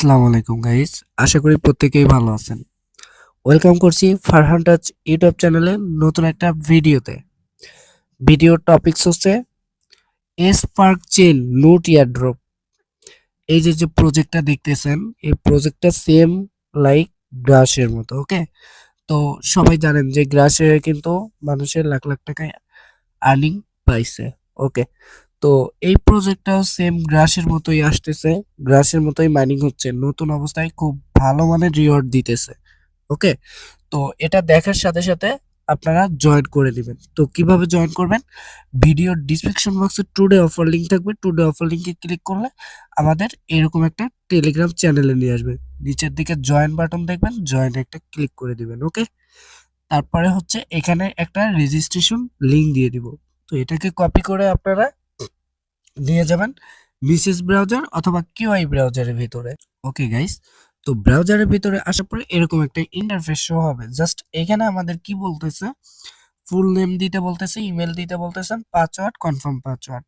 আসসালামু আলাইকুম গাইস, আশা করি প্রত্যেকেই ভালো আছেন। ওয়েলকাম করছি ফারহান টাচ ইউটিউব চ্যানেলে নতুন একটা ভিডিওতে। ভিডিওর টপিকস হচ্ছে স্পার্ক চেইন নোট ইয়ারড্রপ। এই যে প্রজেক্টটা দেখতেছেন, এই প্রজেক্টটা সেম লাইক গ্রাসের মতো। ওকে, তো সবাই জানেন যে গ্রাসে কিন্তু মানুষের লাখ লাখ টাকায় আর্নিং পাইছে। ওকে, তো এই প্রজেক্টটাও সেম গ্রাসের মতোই আসতেছে, গ্রাসের মতোই মাইনিং হচ্ছে, নতুন অবস্থায় খুব ভালো মানের রিওয়ার্ড দিতেছে। ওকে, তো এটা দেখার সাথে সাথে আপনারা জয়েন করে দিবেন। তো কিভাবে জয়েন করবেন, ভিডিওর ডিসক্রিপশন বক্সে টুডে অফার লিংক থাকবে। টুডে অফার লিংকে ক্লিক করলে আমাদের এরকম একটা টেলিগ্রাম চ্যানেলে নিয়ে আসবে। নিচের দিকে জয়েন বাটন দেখবেন, জয়েন একটা ক্লিক করে দিবেন। ওকে, তারপরে হচ্ছে এখানে একটা রেজিস্ট্রেশন লিংক দিয়ে দিব। তো এটাকে কপি করে আপনারা নিয়ে যাবেন মিসেস ব্রাউজার অথবা কিউআই ব্রাউজারের ভিতরে। ওকে গাইস, তো ব্রাউজারের ভিতরে আসার পরে এরকম একটা ইন্টারফেস শো হবে। জাস্ট এখানে আমাদের কি বলতেছে, ফুল নেম দিতে বলতেছে, ইমেল দিতে বলতেছেন, পাসওয়ার্ড, কনফার্ম পাসওয়ার্ড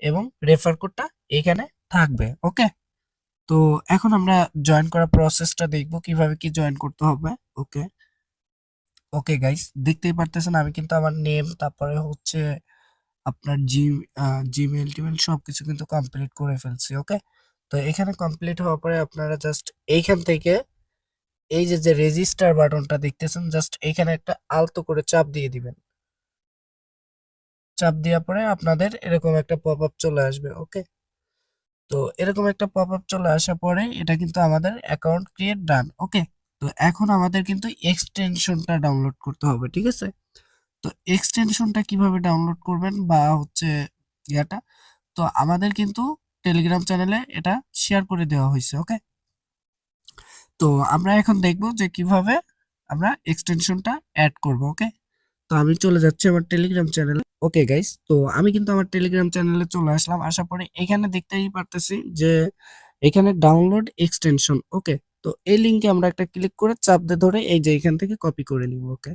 এবং রেফার কোডটা এখানে থাকবে। ওকে, তো এখন আমরা জয়েন করার প্রসেসটা দেখব কিভাবে কি জয়েন করতে হবে। ওকে ওকে গাইস, দেখতেই পারতেছেন আমি কিন্তু আমার নেম, তারপরে হচ্ছে আপনার জিমেইল টিমেল সবকিছু কিন্তু কমপ্লিট করে ফেলছি। ওকে, তো এখানে কমপ্লিট হওয়ার পরে আপনারা জাস্ট এইখান থেকে এই যে রেজিস্টার বাটনটা দেখতেছেন, জাস্ট এখানে একটা আলতো করে চাপ দিয়ে দিবেন। চাপ দেওয়ার পরে আপনাদের এরকম একটা পপ আপ চলে আসবে। ওকে, তো এরকম একটা পপ আপ চলে আসার পরে এটা কিন্তু আমাদের অ্যাকাউন্ট ক্রিয়েট ডান। ওকে, তো এখন আমাদের কিন্তু এক্সটেনশনটা ডাউনলোড করতে হবে। ঠিক আছে, তো এক্সটেনশনটা কিভাবে ডাউনলোড করবেন বা হচ্ছে ইয়াটা, তো আমাদের কিন্তু টেলিগ্রাম চ্যানেলে এটা শেয়ার করে দেওয়া হয়েছে। ওকে, তো আমরা এখন দেখব যে কিভাবে আমরা এক্সটেনশনটা অ্যাড করব। ওকে, তো আমি চলে যাচ্ছি আমার টেলিগ্রাম চ্যানেলে। ওকে গাইস, তো আমি কিন্তু আমার টেলিগ্রাম চ্যানেলে চলে আসলাম। আসার পরে এখানে দেখতেই পারতেছি যে এখানে ডাউনলোড এক্সটেনশন। ওকে, তো এই লিংকে আমরা একটা ক্লিক করে চাপ দিয়ে ধরে এই যে এখান থেকে কপি করে নিব। ওকে,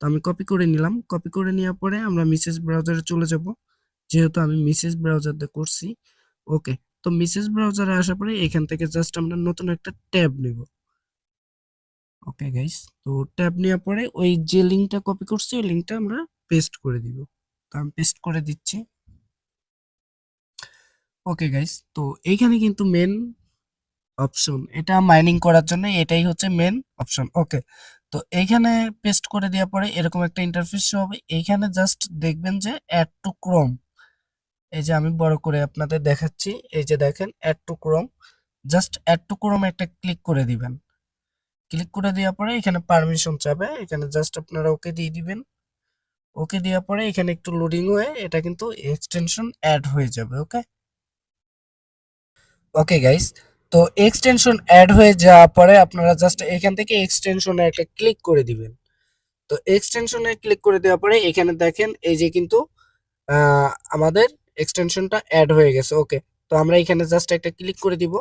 তো আমি কপি করে নিলাম। কপি করে নেওয়ার পরে আমরা মিসেস ব্রাউজারে চলে যাব, যেহেতু আমি মিসেস ব্রাউজার দিয়ে করছি। ওকে, তো মিসেস ব্রাউজারে আসার পরে এখান থেকে জাস্ট আমরা নতুন একটা ট্যাব নিব। ওকে গাইস, তো ট্যাব নেওয়ার পরে ওই যে লিংকটা কপি করছি ওই লিংকটা আমরা পেস্ট করে দিব। তো আমি পেস্ট করে দিচ্ছি। ওকে গাইস, তো এইখানে কিন্তু মেন অপশন, এটা মাইনিং করার জন্য এটাই হচ্ছে মেন অপশন। ওকে, তো এইখানে পেস্ট করে দেওয়ার পরে এরকম একটা ইন্টারফেস হবে। এইখানে জাস্ট দেখবেন যে অ্যাড টু ক্রোম, এই যে আমি বড় করে আপনাদের দেখাচ্ছি, এই যে দেখেন add to Chrome, just add to Chrome একটা ক্লিক করে দিবেন। ক্লিক করে দেওয়ার পরে এখানে পারমিশন চাবে, এখানে জাস্ট আপনারা ওকে দিয়ে দিবেন। ওকে দেওয়ার পরে এখানে একটু লোডিং হয়ে এটা কিন্তু এক্সটেনশন অ্যাড হয়ে যাবে। ওকে ওকে গাইস, তো এক্সটেনশন অ্যাড হয়ে যাওয়ার পরে আপনারা জাস্ট এখান থেকে এক্সটেনশনে একটা ক্লিক করে দিবেন। তো এক্সটেনশনে ক্লিক করে দেওয়ার পরে এখানে দেখেন এই যে কিন্তু আমাদের এক্সটেনশনটা অ্যাড হয়ে গেছে। ওকে, তো আমরা এখানে জাস্ট একটা ক্লিক করে দিব।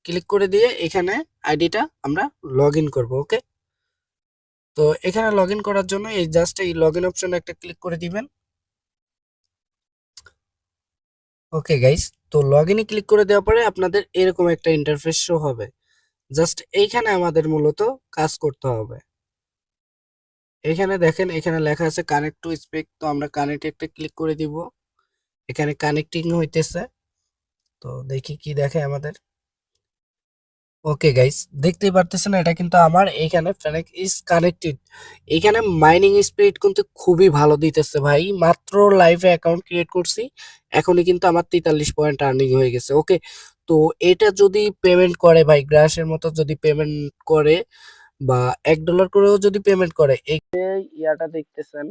ক্লিক করে দিয়ে এখানে আইডিটা আমরা লগ ইন করবো। ওকে, তো এখানে লগ ইন করার জন্য এই জাস্ট এই লগ ইন অপশনে একটা ক্লিক করে দিবেন। ওকে গাইস, তো লগ ইনে ক্লিক করে দেওয়ার পরে আপনাদের এরকম একটা ইন্টারফেস শো হবে। জাস্ট এইখানে আমাদের মূলত কাজ করতে হবে। এখানে দেখেন এখানে লেখা আছে কানেক্ট টু স্পিক, তো আমরা কানেক্ট একটা ক্লিক করে দিব। এখানে কানেক্টিং হইতেছে, তো দেখি কি দেখে আমাদের। ওকে গাইস, দেখতেই পারতেছেন এটা কিন্তু আমার এখানে ফেনেক ইজ কানেক্টেড। এখানে মাইনিং স্পিড কিন্তু খুবই ভালো দিতেছে ভাই। মাত্র লাইভে অ্যাকাউন্ট ক্রিয়েট করছি, এখনই কিন্তু আমার 43 পয়েন্ট আর্নিং হয়ে গেছে। ওকে, তো এটা যদি পেমেন্ট করে ভাই, গ্রাসের মতো যদি পেমেন্ট করে বা $1 করেও যদি পেমেন্ট করে, এই ইয়াটা দেখতেছেন